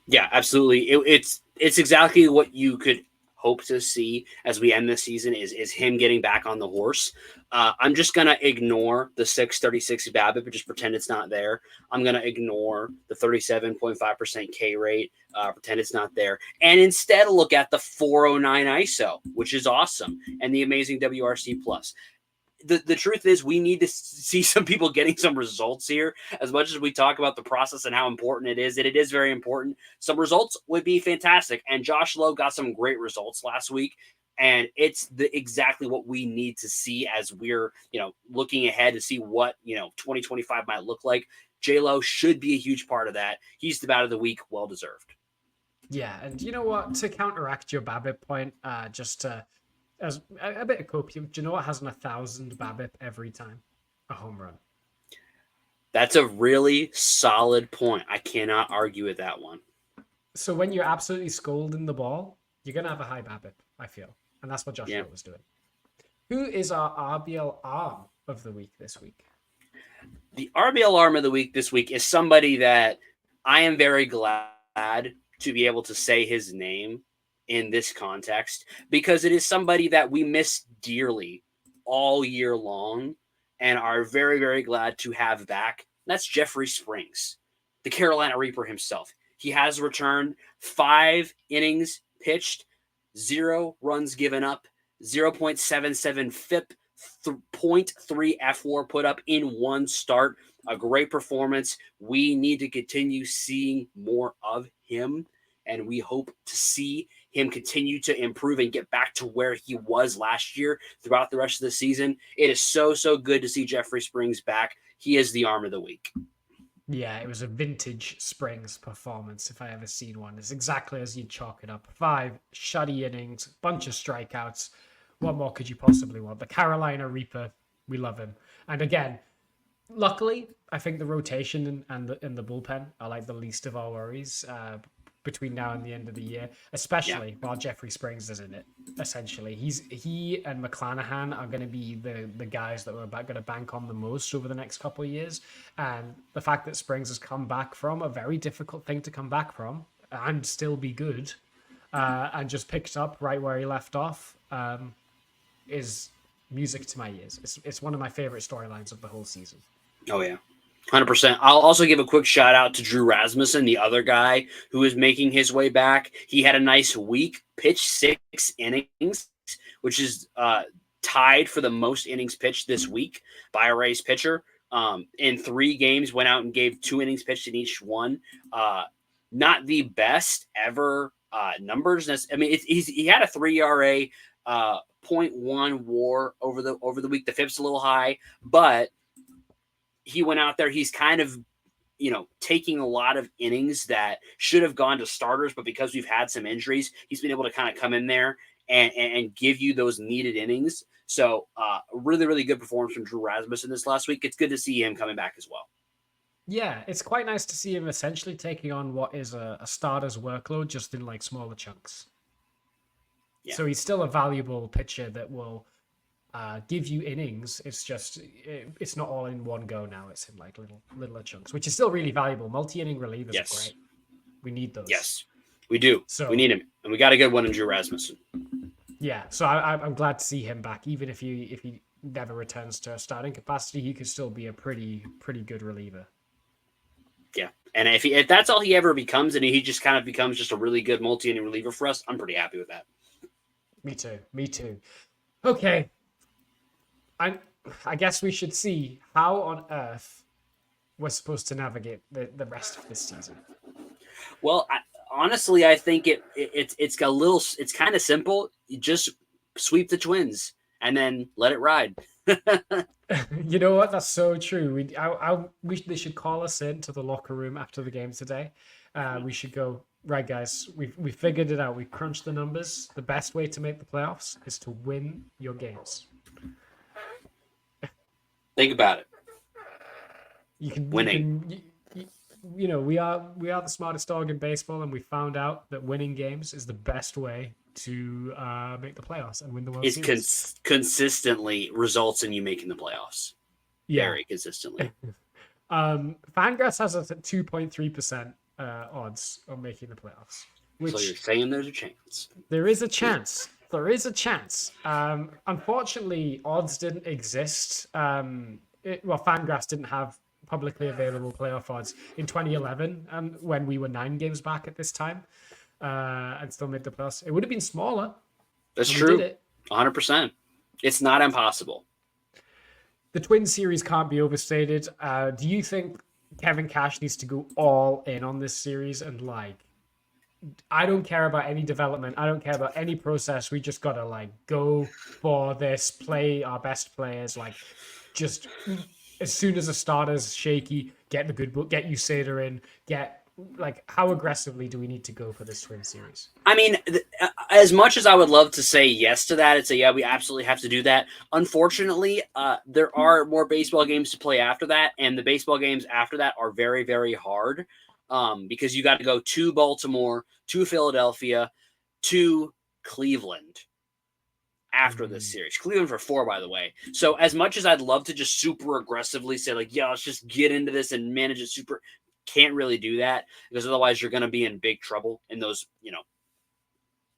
Yeah, absolutely. It's exactly what you could hope to see as we end this season is him getting back on the horse. I'm just going to ignore the 636 BABIP, but just pretend it's not there. I'm going to ignore the 37.5% K rate, pretend it's not there, and instead look at the 409 ISO, which is awesome, and the amazing WRC plus. The truth is we need to see some people getting some results here. As much as we talk about the process and how important it is very important. Some results would be fantastic. And Josh Lowe got some great results last week. And it's exactly what we need to see as we're, looking ahead to see what, 2025 might look like. J-Lo should be a huge part of that. He's the bat of the week. Well deserved. Yeah. And you know what? To counteract your BABIP point, as a bit of copium, do you know what has an 1,000 BABIP every time? A home run. That's a really solid point. I cannot argue with that one. So when you're absolutely scolding the ball, you're going to have a high BABIP, I feel. And that's what Josh Lowe was doing. Who is our RBL arm of the week this week? The RBL arm of the week this week is somebody that I am very glad to be able to say his name in this context, because it is somebody that we miss dearly all year long and are very, very glad to have back. That's Jeffrey Springs, the Carolina Reaper himself. He has returned 5 innings pitched, 0 runs given up, 0.77 FIP, 0.3 FWAR put up in 1 start. A great performance. We need to continue seeing more of him, and we hope to see him continue to improve and get back to where he was last year throughout the rest of the season. It is so, so good to see Jeffrey Springs back. He is the arm of the week. Yeah, it was a vintage Springs performance, if I ever seen one. It's exactly as you'd chalk it up. 5 shutty innings, bunch of strikeouts. What more could you possibly want? The Carolina Reaper, we love him. And again, luckily, I think the rotation and the bullpen are like the least of our worries between now and the end of the year, especially while Jeffrey Springs is in it. Essentially, he and McClanahan are going to be the guys that we're going to bank on the most over the next couple of years. And the fact that Springs has come back from a very difficult thing to come back from and still be good, and just picked up right where he left off, is music to my ears. It's one of my favorite storylines of the whole season. Oh yeah. 100%. I'll also give a quick shout out to Drew Rasmussen, the other guy who is making his way back. He had a nice week, pitched 6 innings, which is tied for the most innings pitched this week by a Rays pitcher. In 3 games, went out and gave 2 innings pitched in each one. Not the best ever numbers. I mean, he had a 3 ERA, 0.1 WAR over the week. The FIP's a little high, but he went out there. He's kind of, taking a lot of innings that should have gone to starters, but because we've had some injuries, he's been able to kind of come in there and give you those needed innings. So really, really good performance from Drew Rasmussen this last week. It's good to see him coming back as well. Yeah, it's quite nice to see him essentially taking on what is a starter's workload, just in like smaller chunks. Yeah. So he's still a valuable pitcher that will give you innings. It's just it's not all in one go now. It's in like littler chunks, which is still really valuable. Multi-inning relievers are great. We need those. Yes, we do. So we need him, and we got a good one in Drew Rasmussen. Yeah, so I'm glad to see him back. Even if he never returns to a starting capacity, he could still be a pretty good reliever. Yeah, and if that's all he ever becomes, and he just kind of becomes just a really good multi-inning reliever for us, I'm pretty happy with that. Me too. Okay. I guess we should see how on earth we're supposed to navigate the rest of this season. Well, honestly, I think it's kind of simple. You just sweep the Twins and then let it ride. You know what? That's so true. They should call us into the locker room after the game today. We should go, right, guys, we figured it out. We crunched the numbers. The best way to make the playoffs is to win your games. Think about it. Winning. We are the smartest dog in baseball, and we found out that winning games is the best way to make the playoffs and win the World Series. Consistently results in you making the playoffs. Yeah. Very consistently. Fangraphs has us at 2.3% odds of making the playoffs. So you're saying there's a chance? There is a chance. Unfortunately, odds didn't exist. Fangraphs didn't have publicly available playoff odds in 2011, and when we were 9 games back at this time, and still made the playoffs. It would have been smaller. That's true. 100%. It's not impossible. The Twin series can't be overstated. Do you think Kevin Cash needs to go all in on this series and I don't care about any development. I don't care about any process. We just got to go for this, play our best players. Just as soon as the starter's shaky, get the good book, get Usader in, how aggressively do we need to go for this Twin series? I mean, as much as I would love to say yes to that and say, yeah, we absolutely have to do that. Unfortunately, there are more baseball games to play after that. And the baseball games after that are very, very hard. Because you got to go to Baltimore, to Philadelphia, to Cleveland after this series. Cleveland for 4, by the way. So as much as I'd love to just super aggressively say let's just get into this and manage it super, can't really do that because otherwise you're going to be in big trouble in those,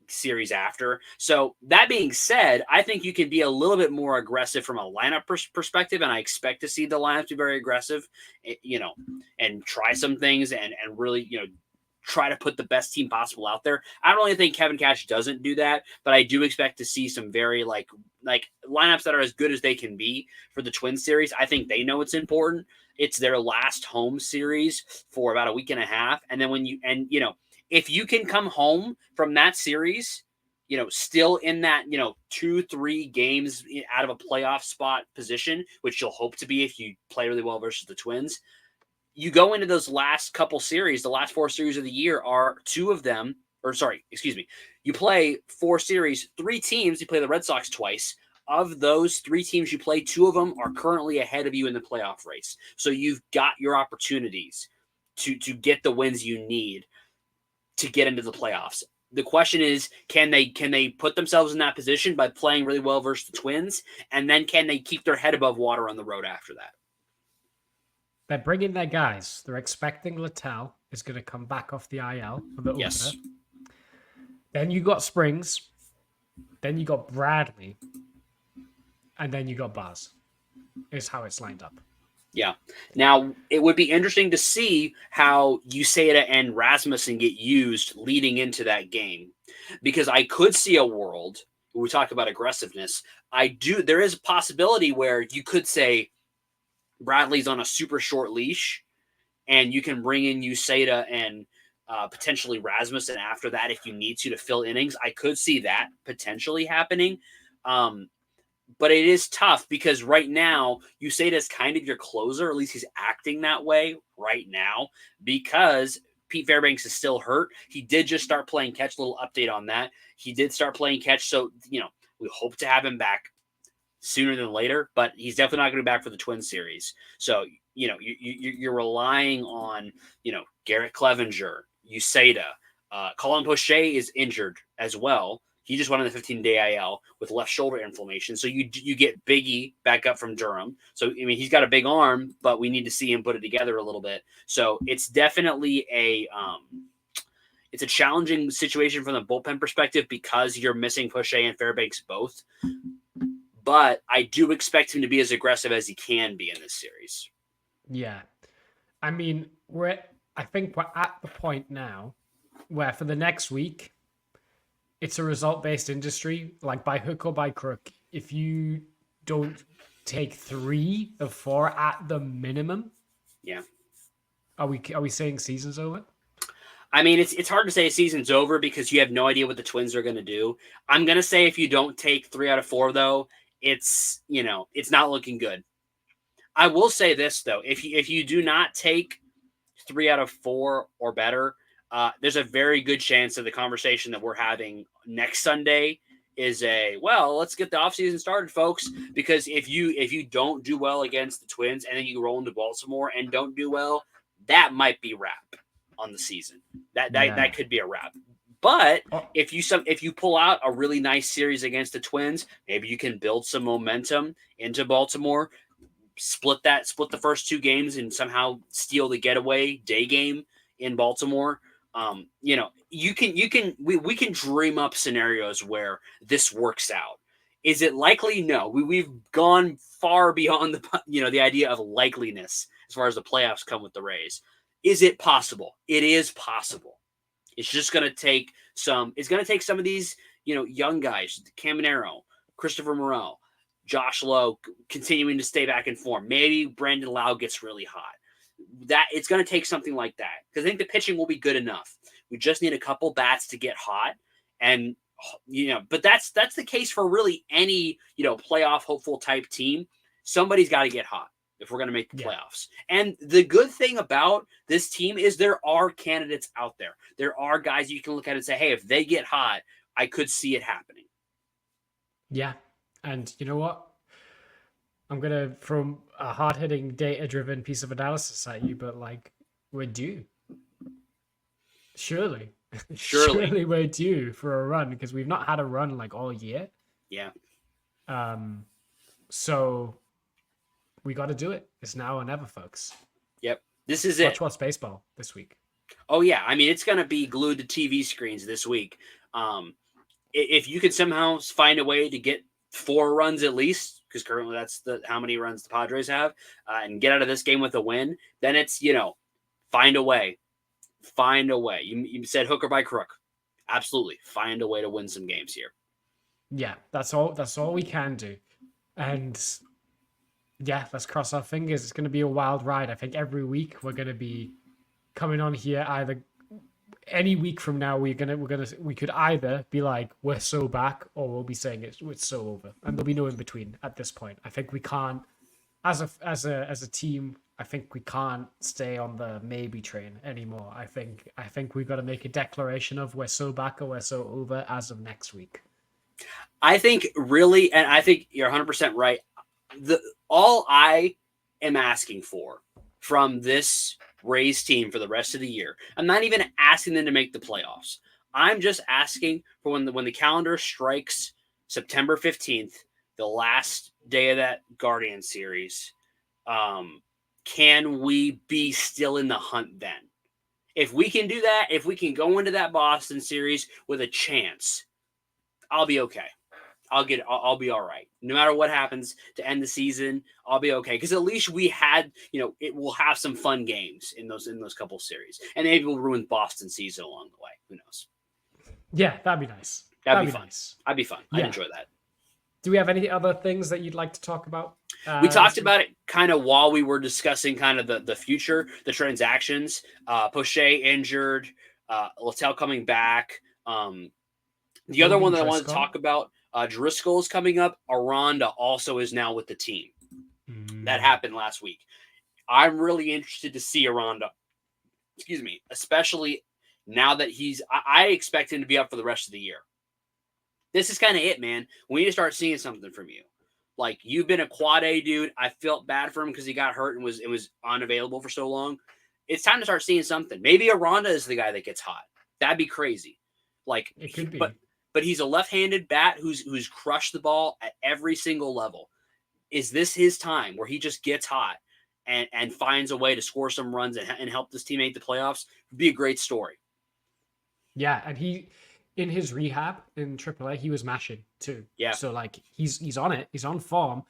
series after. So that being said, I think you can be a little bit more aggressive from a lineup perspective, and I expect to see the lineup be very aggressive, and try some things and really, try to put the best team possible out there. I don't really think Kevin Cash doesn't do that, but I do expect to see some very like lineups that are as good as they can be for the Twin series. I think they know it's important. It's their last home series for about a week and a half, and then if you can come home from that series, still in that, 2-3 games out of a playoff spot position, which you'll hope to be if you play really well versus the Twins, you go into those last couple series, the last 4 series of the year are 2 of them, you play 4 series, 3 teams, you play the Red Sox twice, Of those 3 teams you play, 2 of them are currently ahead of you in the playoff race. So you've got your opportunities to get the wins you need to get into the playoffs. The question is, can they put themselves in that position by playing really well versus the Twins, and then can they keep their head above water on the road after that? They're bringing their guys. They're expecting Littell is going to come back off the IL for the Yes. opener. Then you got Springs. Then you got Bradley. And then you got Baz. Is how it's lined up. Yeah. Now, it would be interesting to see how Uceda and Rasmussen get used leading into that game. Because I could see a world, when we talk about aggressiveness, there is a possibility where you could say Bradley's on a super short leash, and you can bring in Uceda and potentially Rasmussen after that if you need to fill innings. I could see that potentially happening. But it is tough because right now, Uceda is kind of your closer. At least he's acting that way right now because Pete Fairbanks is still hurt. He did just start playing catch. Little update on that. He did start playing catch. So, we hope to have him back sooner than later, but he's definitely not going to be back for the Twins series. So, you're relying on, Garrett Clevenger, Uceda. Colin Poche is injured as well. He just went on the 15-day IL with left shoulder inflammation. So you get Biggie back up from Durham. So, he's got a big arm, but we need to see him put it together a little bit. So it's definitely it's a challenging situation from the bullpen perspective because you're missing Poche and Fairbanks both. But I do expect him to be as aggressive as he can be in this series. Yeah. I think we're at the point now where for the next week, it's a result-based industry, like by hook or by crook. If you don't take 3 of 4 at the minimum, yeah, are we saying season's over? It's hard to say a season's over because you have no idea what the Twins are going to do. I'm going to say if you don't take 3 out of 4, though, it's not looking good. I will say this though: if you do not take 3 out of 4 or better, there's a very good chance that the conversation that we're having next Sunday is let's get the offseason started, folks. Because if you don't do well against the Twins and then you roll into Baltimore and don't do well, that might be wrap on the season. That could be a wrap. But if you pull out a really nice series against the Twins, maybe you can build some momentum into Baltimore, split the first 2 games and somehow steal the getaway day game in Baltimore. We can dream up scenarios where this works out. Is it likely? No. We've gone far beyond the idea of likeliness as far as the playoffs come with the Rays. Is it possible? It is possible. It's just going to take some of these, young guys, Caminero, Christopher Morel, Josh Lowe, continuing to stay back in form. Maybe Brandon Lowe gets really hot. That it's going to take something like that because I think the pitching will be good enough. We just need a couple bats to get hot, and but that's the case for really any playoff hopeful type team. Somebody's got to get hot if we're going to make the playoffs. And the good thing about this team is there are candidates out there. There are guys you can look at and say, hey, if they get hot, I could see it happening. Yeah, and you know what? I'm going to throw a hard-hitting, data-driven piece of analysis at you, but, we're due. Surely we're due for a run because we've not had a run, all year. Yeah. So we got to do it. It's now or never, folks. Yep. This is it. Watch what's baseball this week. Oh, yeah. it's going to be glued to TV screens this week. If you could somehow find a way to get 4 runs at least, because currently that's how many runs the Padres have, and get out of this game with a win, then it's, find a way. Find a way. You said hook or by crook. Absolutely. Find a way to win some games here. Yeah, that's all we can do. And yeah, let's cross our fingers. It's going to be a wild ride. I think every week we're going to be coming on here either any week from now we could either be like we're so back or we'll be saying it's so over, and there'll be no in between at this point. I think we can't as a team. I think we can't stay on the maybe train anymore. I think we've got to make a declaration of we're so back or we're so over as of next week. I think really, and I think you're 100% right. All I am asking for from this Rays team for the rest of the year, I'm not even asking them to make the playoffs. I'm just asking for when the calendar strikes September 15th, the last day of that Guardian series. Can we be still in the hunt then? If we can do that, if we can go into that Boston series with a chance, I'll be okay. I'll be all right. No matter what happens to end the season, I'll be okay. Because at least we had, it will have some fun games in those couple series, and maybe we'll ruin Boston season along the way. Who knows? Yeah, that'd be nice. That'd be fun. Nice. I'd be fun. Yeah. I'd enjoy that. Do we have any other things that you'd like to talk about? We talked about it kind of while we were discussing kind of the future, the transactions. Poche injured, Littell coming back. The other one that I wanted to talk about, Driscoll is coming up. Aranda also is now with the team. That happened last week. I'm really interested to see Aranda. Excuse me, especially now that I expect him to be up for the rest of the year. This is kind of it, man. We need to start seeing something from you. Like, you've been a quad A dude. I felt bad for him because he got hurt and was unavailable for so long. It's time to start seeing something. Maybe Aranda is the guy that gets hot. That'd be crazy. Like, it could be. But he's a left-handed bat who's crushed the ball at every single level. Is this his time where he just gets hot and finds a way to score some runs and help this team make the playoffs? It'd be a great story. Yeah, and he, in his rehab in AAA, he was mashing too. Yeah. So like he's on it. He's on form.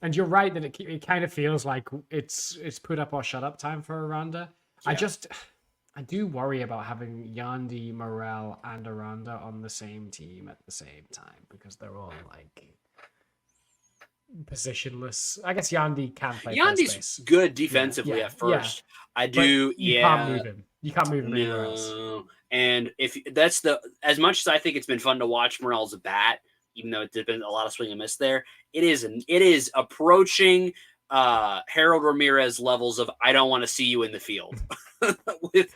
And you're right that it kind of feels like it's put up or shut up time for Aranda. Yeah. I do worry about having Yandy, Morel, and Aranda on the same team at the same time because they're all like positionless. I guess Yandy can play. Yandy's good defensively at first. Yeah. You can't move him. You can't move him anywhere else. And if that's as much as I think it's been fun to watch Morel as a bat, even though it's been a lot of swing and miss there, it is approaching Harold Ramirez levels of I don't want to see you in the field with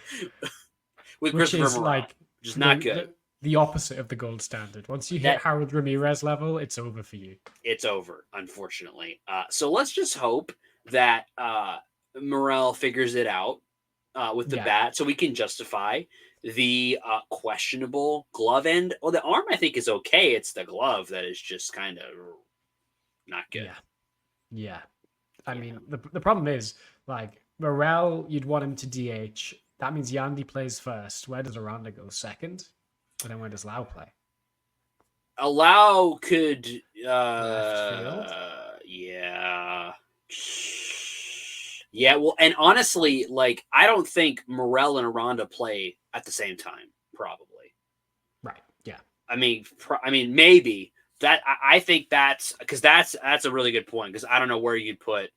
Christopher Morel. Like just not good. The opposite of the gold standard. Once you hit Harold Ramirez level, it's over for you. It's over, unfortunately. So let's just hope that Morel figures it out with the bat, so we can justify the questionable glove end. Well, the arm I think is okay. It's the glove that is just kind of not good. Yeah. I mean, the problem is, like, Morel, you'd want him to DH. That means Yandy plays first. Where does Aranda go? Second? And then where does Lowe play? Lowe could... left field? Yeah. Yeah, well, and honestly, like, I don't think Morel and Aranda play at the same time, probably. Right, yeah. I mean, maybe. That I think that's a really good point because I don't know where you'd put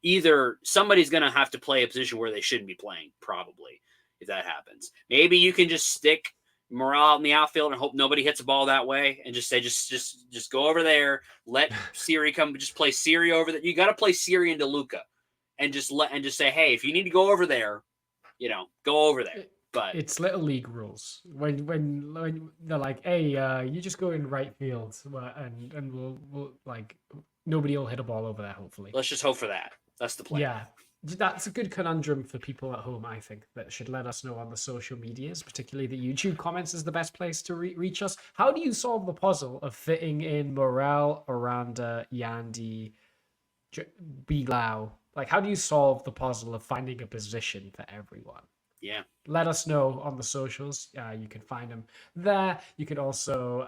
either. Somebody's going to have to play a position where they shouldn't be playing, probably, if that happens. Maybe you can just stick Morel out in the outfield and hope nobody hits a ball that way and just say, just go over there. Let Siri come. Just play Siri over there. You got to play Siri into Luca and just say, hey, if you need to go over there, go over there. But it's little league rules. When they're like, hey, you just go in right field and we'll like nobody will hit a ball over there. Hopefully, let's just hope for that. That's the plan. Yeah, that's a good conundrum for people at home. I think that should let us know on the social medias, particularly the YouTube comments is the best place to reach us. How do you solve the puzzle of fitting in Morel, Aranda, Yandy, Lowe? Like, how do you solve the puzzle of finding a position for everyone? Yeah. Let us know on the socials. You can find them there. You can also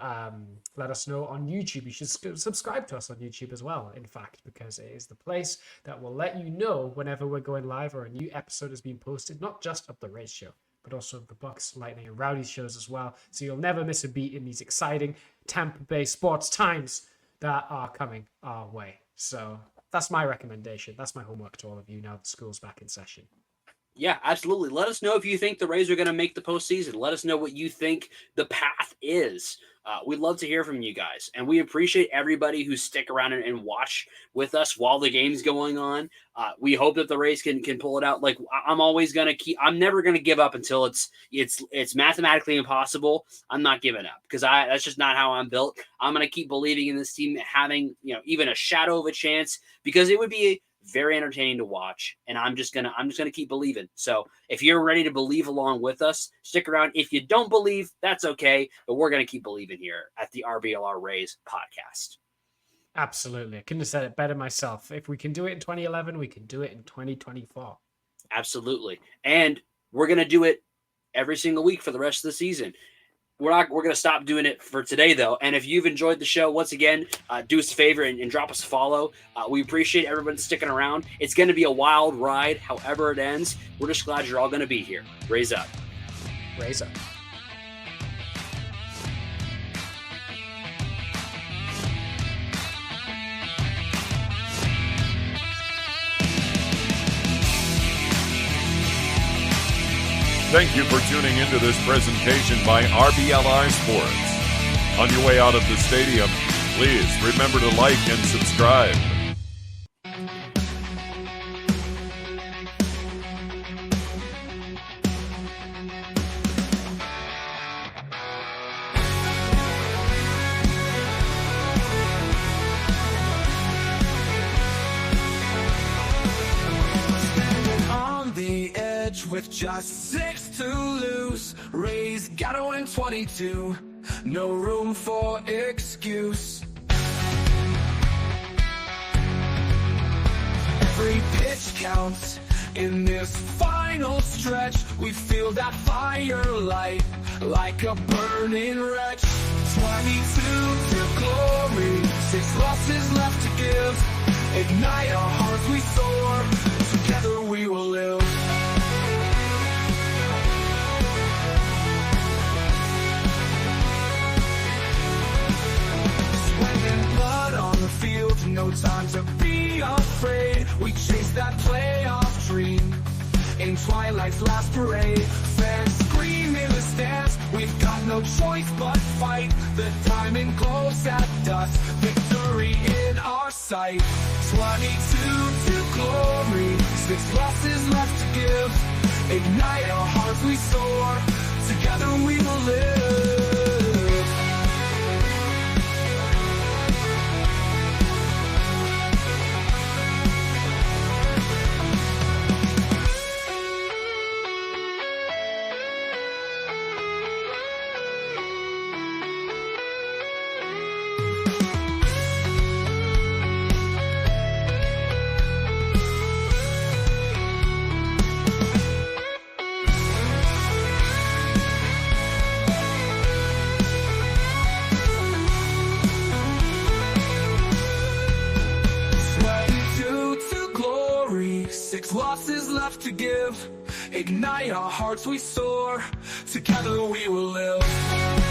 let us know on YouTube. You should subscribe to us on YouTube as well, in fact, because it is the place that will let you know whenever we're going live or a new episode is being posted, not just of the Race Show, but also of the Bucks, Lightning, and Rowdy shows as well. So you'll never miss a beat in these exciting Tampa Bay sports times that are coming our way. So that's my recommendation. That's my homework to all of you now that school's back in session. Yeah, absolutely. Let us know if you think the Rays are going to make the postseason. Let us know what you think the path is. We'd love to hear from you guys, and we appreciate everybody who stick around and watch with us while the game's going on. We hope that the Rays can pull it out. Like, I'm always going to keep. I'm never going to give up until it's mathematically impossible. I'm not giving up because that's just not how I'm built. I'm going to keep believing in this team having even a shadow of a chance, because it would be very entertaining to watch, and I'm just gonna keep believing. So if you're ready to believe along with us, stick around. If you don't believe, that's okay, but we're gonna keep believing here at the RBLR Rays podcast. Absolutely. I couldn't have said it better myself. If we can do it in 2011, we can do it in 2024. Absolutely. And we're gonna do it every single week for the rest of the season. We're going to stop doing it for today, though. And if you've enjoyed the show, once again, do us a favor and drop us a follow. We appreciate everybody sticking around. It's going to be a wild ride, however it ends. We're just glad you're all going to be here. Raise up. Raise up. Thank you for tuning into this presentation by RBLR Sports. On your way out of the stadium, please remember to like and subscribe. With just 6 to lose, Rays gotta win 22. No room for excuse. Every pitch counts in this final stretch. We feel that fire light like a burning wretch. 22 to glory, 6 losses left to give. Ignite our hearts, we soar. Together we will live. Field, no time to be afraid. We chase that playoff dream in twilight's last parade. Fans scream in the stands, we've got no choice but fight. The diamond glows at dusk, victory in our sight. 22 to glory, 6 losses left to give. Ignite our hearts, we soar. Together we will live. Losses left to give. Ignite our hearts, we soar. Together we will live.